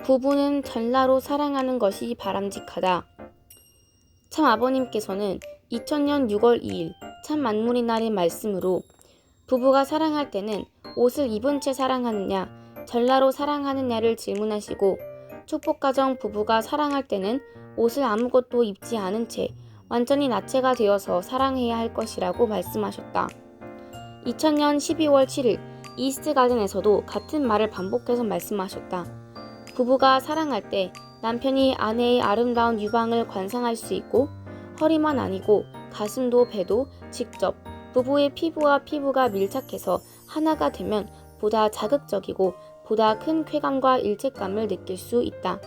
부부는 전라로 사랑하는 것이 바람직하다. 참 아버님께서는 2000년 6월 2일 참 만물의 날의 말씀으로 부부가 사랑할 때는 옷을 입은 채 사랑하느냐, 전라로 사랑하느냐를 질문하시고 축복가정 부부가 사랑할 때는 옷을 아무것도 입지 않은 채 완전히 나체가 되어서 사랑해야 할 것이라고 말씀하셨다. 2000년 12월 7일 이스트 가든에서도 같은 말을 반복해서 말씀하셨다. 부부가 사랑할 때 남편이 아내의 아름다운 유방을 관상할 수 있고 허리만 아니고 가슴도 배도 직접 부부의 피부와 피부가 밀착해서 하나가 되면 보다 자극적이고 보다 큰 쾌감과 일체감을 느낄 수 있다.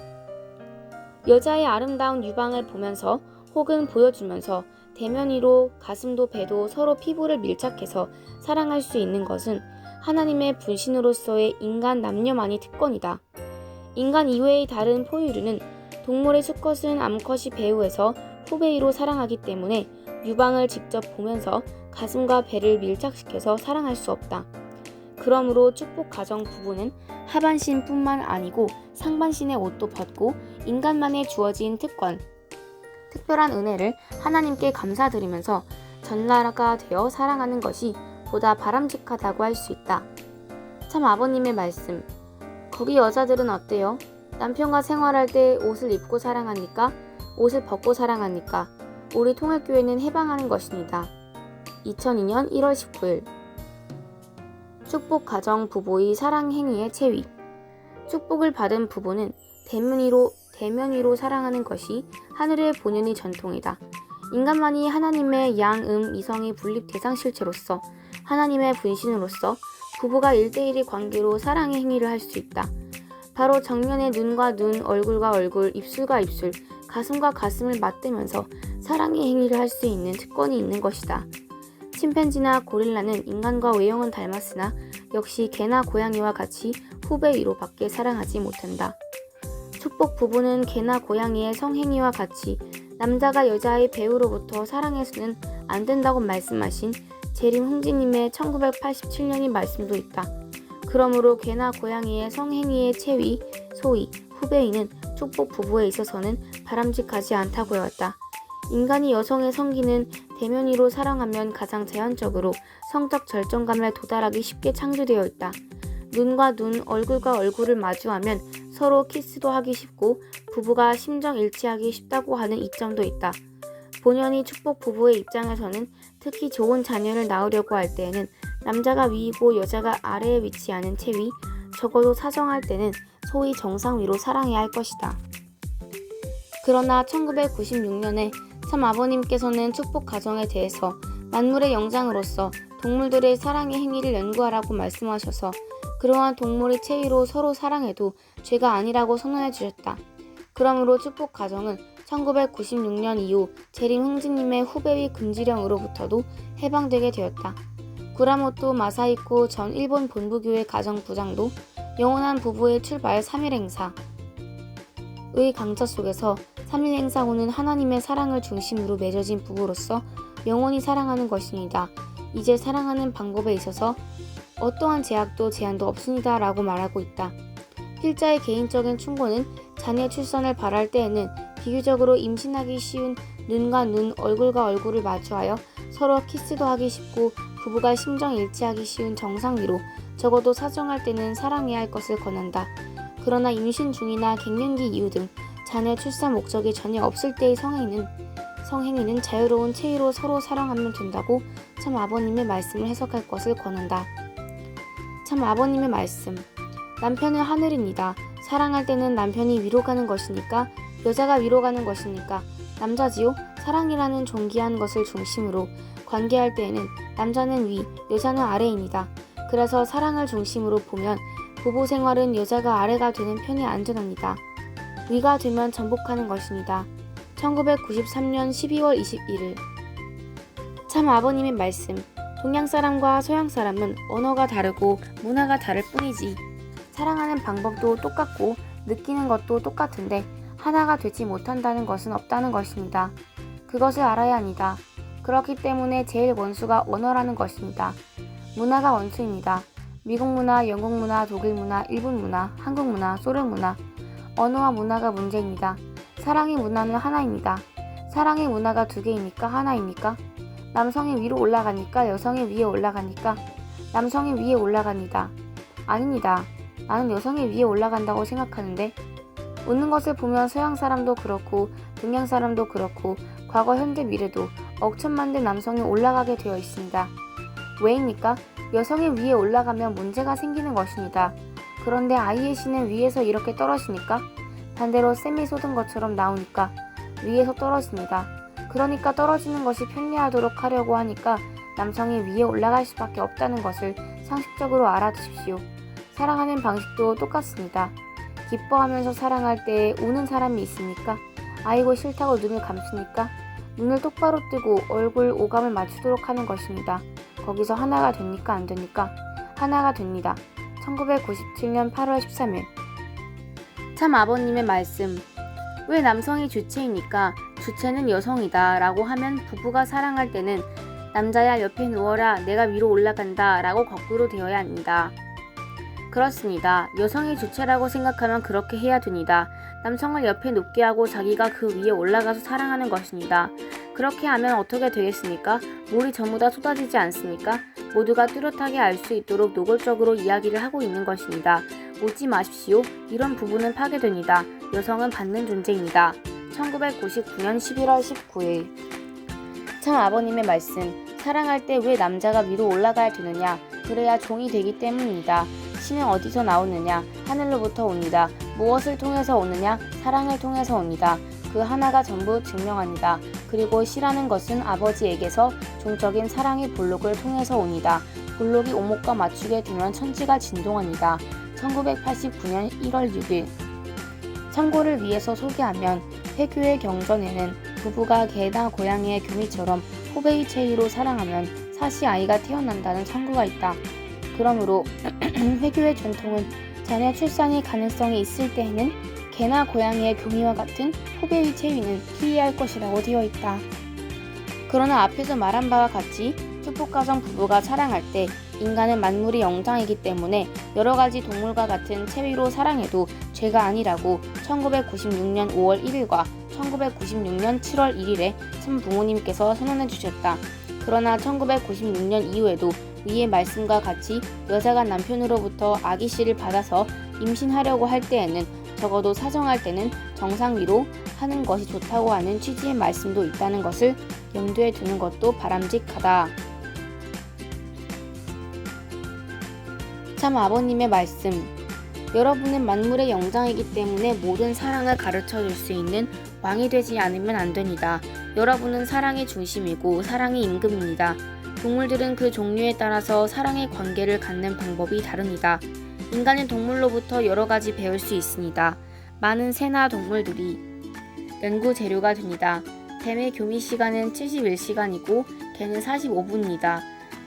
여자의 아름다운 유방을 보면서 혹은 보여주면서 대면 위로 가슴도 배도 서로 피부를 밀착해서 사랑할 수 있는 것은 하나님의 분신으로서의 인간 남녀만이 특권이다. 인간 이외의 다른 포유류는 동물의 수컷은 암컷이 배후에서 후배위로 사랑하기 때문에 유방을 직접 보면서 가슴과 배를 밀착시켜서 사랑할 수 없다. 그러므로 축복 가정 부부는 하반신뿐만 아니고 상반신의 옷도 벗고 인간만에 주어진 특별한 은혜를 하나님께 감사드리면서 전라가 되어 사랑하는 것이 보다 바람직하다고 할 수 있다. 참 아버님의 말씀. 거기 여자들은 어때요? 남편과 생활할 때 옷을 입고 사랑합니까? 옷을 벗고 사랑합니까? 우리 통일교회는 해방하는 것입니다. 2002년 1월 19일 축복 가정 부부의 사랑 행위의 체위. 축복을 받은 부부는 대면 위로 사랑하는 것이 하늘의 본연의 전통이다. 인간만이 하나님의 양음 이성의 분립 대상 실체로서 하나님의 분신으로서 부부가 1대1의 관계로 사랑의 행위를 할 수 있다. 바로 정면에 눈과 눈, 얼굴과 얼굴, 입술과 입술, 가슴과 가슴을 맞대면서 사랑의 행위를 할 수 있는 특권이 있는 것이다. 침팬지나 고릴라는 인간과 외형은 닮았으나 역시 개나 고양이와 같이 후배 위로밖에 사랑하지 못한다. 축복 부부는 개나 고양이의 성행위와 같이 남자가 여자의 배우로부터 사랑해서는 안 된다고 말씀하신 재림 흥지님의 1987년의 말씀도 있다. 그러므로 개나 고양이의 성행위의 체위, 소위 후배위는 축복 부부에 있어서는 바람직하지 않다고 해왔다. 인간이 여성의 성기는 대면 위로 사랑하면 가장 자연적으로 성적 절정감에 도달하기 쉽게 창조되어 있다. 눈과 눈, 얼굴과 얼굴을 마주하면 서로 키스도 하기 쉽고 부부가 심정 일치하기 쉽다고 하는 이점도 있다. 본연이 축복 부부의 입장에서는 특히 좋은 자녀를 낳으려고 할 때에는 남자가 위이고 여자가 아래에 위치하는 체위, 적어도 사정할 때는 소위 정상 위로 사랑해야 할 것이다. 그러나 1996년에 참 아버님께서는 축복 가정에 대해서 만물의 영장으로서 동물들의 사랑의 행위를 연구하라고 말씀하셔서 그러한 동물의 체위로 서로 사랑해도 죄가 아니라고 선언해 주셨다. 그러므로 축복 가정은 1996년 이후 재림 흥지님의 후배위 금지령으로부터도 해방되게 되었다. 구라모토 마사히코 전 일본 본부교회 가정부장도 영원한 부부의 출발 3일 행사의 강좌 속에서 3일 행사 후는 하나님의 사랑을 중심으로 맺어진 부부로서 영원히 사랑하는 것입니다. 이제 사랑하는 방법에 있어서 어떠한 제약도 제한도 없습니다 라고 말하고 있다. 필자의 개인적인 충고는 자녀 출산을 바랄 때에는 비교적으로 임신하기 쉬운 눈과 눈, 얼굴과 얼굴을 마주하여 서로 키스도 하기 쉽고 부부가 심정 일치하기 쉬운 정상위로 적어도 사정할 때는 사랑해야 할 것을 권한다. 그러나 임신 중이나 갱년기 이후 등 자녀 출산 목적이 전혀 없을 때의 성행위는 자유로운 체위로 서로 사랑하면 된다고 참 아버님의 말씀을 해석할 것을 권한다. 참 아버님의 말씀. 남편은 하늘입니다. 사랑할 때는 남편이 위로 가는 것이니까 여자가 위로 가는 것이니까 남자지요. 사랑이라는 존귀한 것을 중심으로 관계할 때에는 남자는 위, 여자는 아래입니다. 그래서 사랑을 중심으로 보면 부부 생활은 여자가 아래가 되는 편이 안전합니다. 위가 되면 전복하는 것입니다. 1993년 12월 21일 참 아버님의 말씀. 동양 사람과 서양 사람은 언어가 다르고 문화가 다를 뿐이지 사랑하는 방법도 똑같고 느끼는 것도 똑같은데 하나가 되지 못한다는 것은 없다는 것입니다. 그것을 알아야 합니다. 그렇기 때문에 제일 원수가 언어라는 것입니다. 문화가 원수입니다. 미국 문화, 영국 문화, 독일 문화, 일본 문화, 한국 문화, 소련 문화 언어와 문화가 문제입니다. 사랑의 문화는 하나입니다. 사랑의 문화가 두 개입니까? 하나입니까? 남성이 위로 올라가니까 여성이 위에 올라가니까 남성이 위에 올라갑니다. 아닙니다. 나는 여성이 위에 올라간다고 생각하는데 웃는 것을 보면 서양 사람도 그렇고 동양 사람도 그렇고 과거 현재 미래도 억천만 대 남성이 올라가게 되어 있습니다. 왜입니까? 여성이 위에 올라가면 문제가 생기는 것입니다. 그런데 아이의 신은 위에서 이렇게 떨어지니까 반대로 쌤이 쏟은 것처럼 나오니까 위에서 떨어집니다. 그러니까 떨어지는 것이 편리하도록 하려고 하니까 남성이 위에 올라갈 수밖에 없다는 것을 상식적으로 알아두십시오. 사랑하는 방식도 똑같습니다. 기뻐하면서 사랑할 때 우는 사람이 있습니까? 아이고 싫다고 눈을 감습니까? 눈을 똑바로 뜨고 얼굴 오감을 맞추도록 하는 것입니다. 거기서 하나가 됩니까? 안 됩니까? 하나가 됩니다. 1997년 8월 13일. 참 아버님의 말씀. 왜 남성이 주체입니까? 주체는 여성이다 라고 하면 부부가 사랑할 때는 남자야 옆에 누워라 내가 위로 올라간다 라고 거꾸로 되어야 합니다. 그렇습니다. 여성이 주체라고 생각하면 그렇게 해야 됩니다. 남성을 옆에 눕게 하고 자기가 그 위에 올라가서 사랑하는 것입니다. 그렇게 하면 어떻게 되겠습니까? 물이 전부 다 쏟아지지 않습니까? 모두가 뚜렷하게 알 수 있도록 노골적으로 이야기를 하고 있는 것입니다. 웃지 마십시오. 이런 부부는 파괴됩니다. 여성은 받는 존재입니다. 1999년 11월 19일. 참 아버님의 말씀. 사랑할 때 왜 남자가 위로 올라가야 되느냐? 그래야 종이 되기 때문입니다. 신은 어디서 나오느냐? 하늘로부터 옵니다. 무엇을 통해서 오느냐? 사랑을 통해서 옵니다. 그 하나가 전부 증명합니다. 그리고 시라는 것은 아버지에게서 종적인 사랑의 볼록을 통해서 옵니다. 볼록이 오목과 맞추게 되면 천지가 진동합니다. 1989년 1월 6일. 참고를 위해서 소개하면 회교의 경전에는 부부가 개나 고양이의 교미처럼 호베이 체이로 사랑하면 사시 아이가 태어난다는 청구가 있다. 그러므로 회교의 전통은 자녀 출산의 가능성이 있을 때에는 개나 고양이의 교미와 같은 호베이 체위는 피해야 할 것이라고 되어 있다. 그러나 앞에서 말한 바와 같이 축복가정 부부가 사랑할 때 인간은 만물의 영장이기 때문에 여러가지 동물과 같은 체위로 사랑해도 죄가 아니라고 1996년 5월 1일과 1996년 7월 1일에 참 부모님께서 선언해 주셨다. 그러나 1996년 이후에도 위의 말씀과 같이 여자가 남편으로부터 아기 씨를 받아서 임신하려고 할 때에는 적어도 사정할 때는 정상위로 하는 것이 좋다고 하는 취지의 말씀도 있다는 것을 염두에 두는 것도 바람직하다. 참 아버님의 말씀. 여러분은 만물의 영장이기 때문에 모든 사랑을 가르쳐 줄 수 있는 왕이 되지 않으면 안 됩니다. 여러분은 사랑의 중심이고 사랑의 임금입니다. 동물들은 그 종류에 따라서 사랑의 관계를 갖는 방법이 다릅니다. 인간은 동물로부터 여러 가지 배울 수 있습니다. 많은 새나 동물들이 연구 재료가 됩니다. 뱀의 교미 시간은 71시간이고 개는 45분입니다.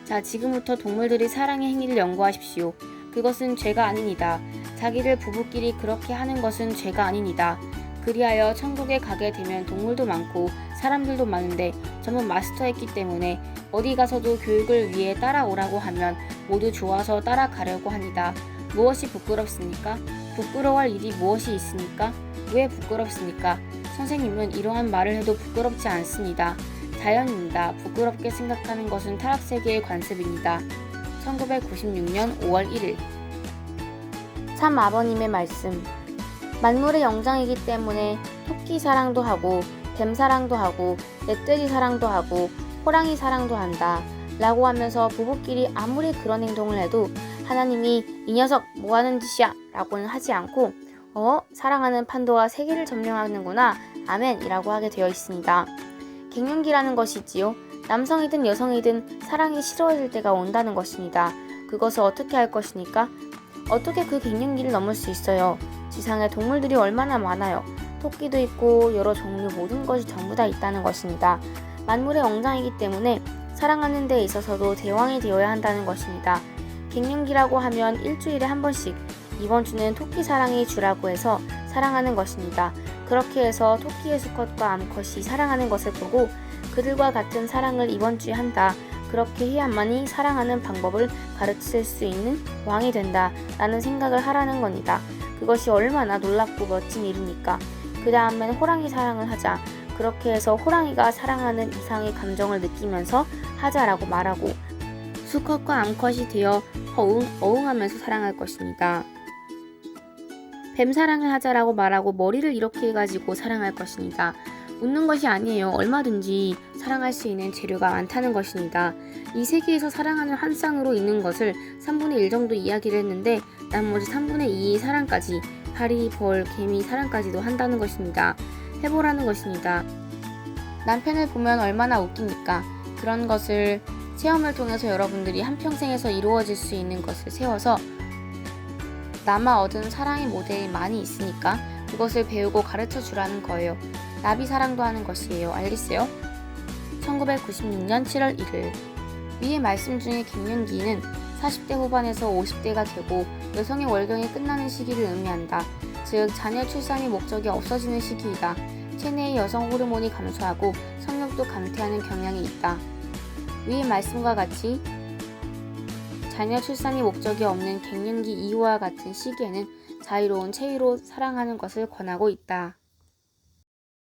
자, 지금부터 동물들이 사랑의 행위를 연구하십시오. 그것은 죄가 아닙니다. 자기들 부부끼리 그렇게 하는 것은 죄가 아닙니다. 그리하여 천국에 가게 되면 동물도 많고 사람들도 많은데 전부 마스터했기 때문에 어디 가서도 교육을 위해 따라오라고 하면 모두 좋아서 따라가려고 합니다. 무엇이 부끄럽습니까? 부끄러워할 일이 무엇이 있습니까? 왜 부끄럽습니까? 선생님은 이러한 말을 해도 부끄럽지 않습니다. 자연입니다. 부끄럽게 생각하는 것은 타락세계의 관습입니다. 1996년 5월 1일. 참 아버님의 말씀. 만물의 영장이기 때문에 토끼 사랑도 하고 뱀 사랑도 하고 멧돼지 사랑도 하고 호랑이 사랑도 한다 라고 하면서 부부끼리 아무리 그런 행동을 해도 하나님이 이 녀석 뭐하는 짓이야 라고는 하지 않고 사랑하는 판도와 세계를 점령하는구나 아멘 이라고 하게 되어 있습니다. 갱년기라는 것이지요. 남성이든 여성이든 사랑이 싫어질 때가 온다는 것입니다. 그것을 어떻게 할 것입니까? 어떻게 그 갱년기를 넘을 수 있어요? 지상에 동물들이 얼마나 많아요. 토끼도 있고 여러 종류 모든 것이 전부 다 있다는 것입니다. 만물의 영장이기 때문에 사랑하는 데 있어서도 대왕이 되어야 한다는 것입니다. 갱년기라고 하면 일주일에 한 번씩 이번 주는 토끼 사랑의 주라고 해서 사랑하는 것입니다. 그렇게 해서 토끼의 수컷과 암컷이 사랑하는 것을 보고 그들과 같은 사랑을 이번 주에 한다. 그렇게 해야만이 사랑하는 방법을 가르칠 수 있는 왕이 된다 라는 생각을 하라는 겁니다. 그것이 얼마나 놀랍고 멋진 일입니까? 그 다음엔 호랑이 사랑을 하자. 그렇게 해서 호랑이가 사랑하는 이상의 감정을 느끼면서 하자라고 말하고 수컷과 암컷이 되어 어웅하면서 사랑할 것입니다. 뱀 사랑을 하자라고 말하고 머리를 이렇게 해가지고 사랑할 것입니다. 웃는 것이 아니에요. 얼마든지 사랑할 수 있는 재료가 많다는 것입니다. 이 세계에서 사랑하는 한 쌍으로 있는 것을 3분의 1 정도 이야기를 했는데 나머지 3분의 2의 사랑까지 파리, 벌, 개미 사랑까지도 한다는 것입니다. 해보라는 것입니다. 남편을 보면 얼마나 웃깁니까? 그런 것을 체험을 통해서 여러분들이 한평생에서 이루어질 수 있는 것을 세워서 남아 얻은 사랑의 모델이 많이 있으니까 그것을 배우고 가르쳐 주라는 거예요. 나비 사랑도 하는 것이에요. 알겠어요? 1996년 7월 1일 위의 말씀 중에 갱년기는 40대 후반에서 50대가 되고 여성의 월경이 끝나는 시기를 의미한다. 즉 자녀 출산의 목적이 없어지는 시기이다. 체내의 여성 호르몬이 감소하고 성욕도 감퇴하는 경향이 있다. 위의 말씀과 같이 자녀 출산의 목적이 없는 갱년기 이후와 같은 시기에는 자유로운 체위로 사랑하는 것을 권하고 있다.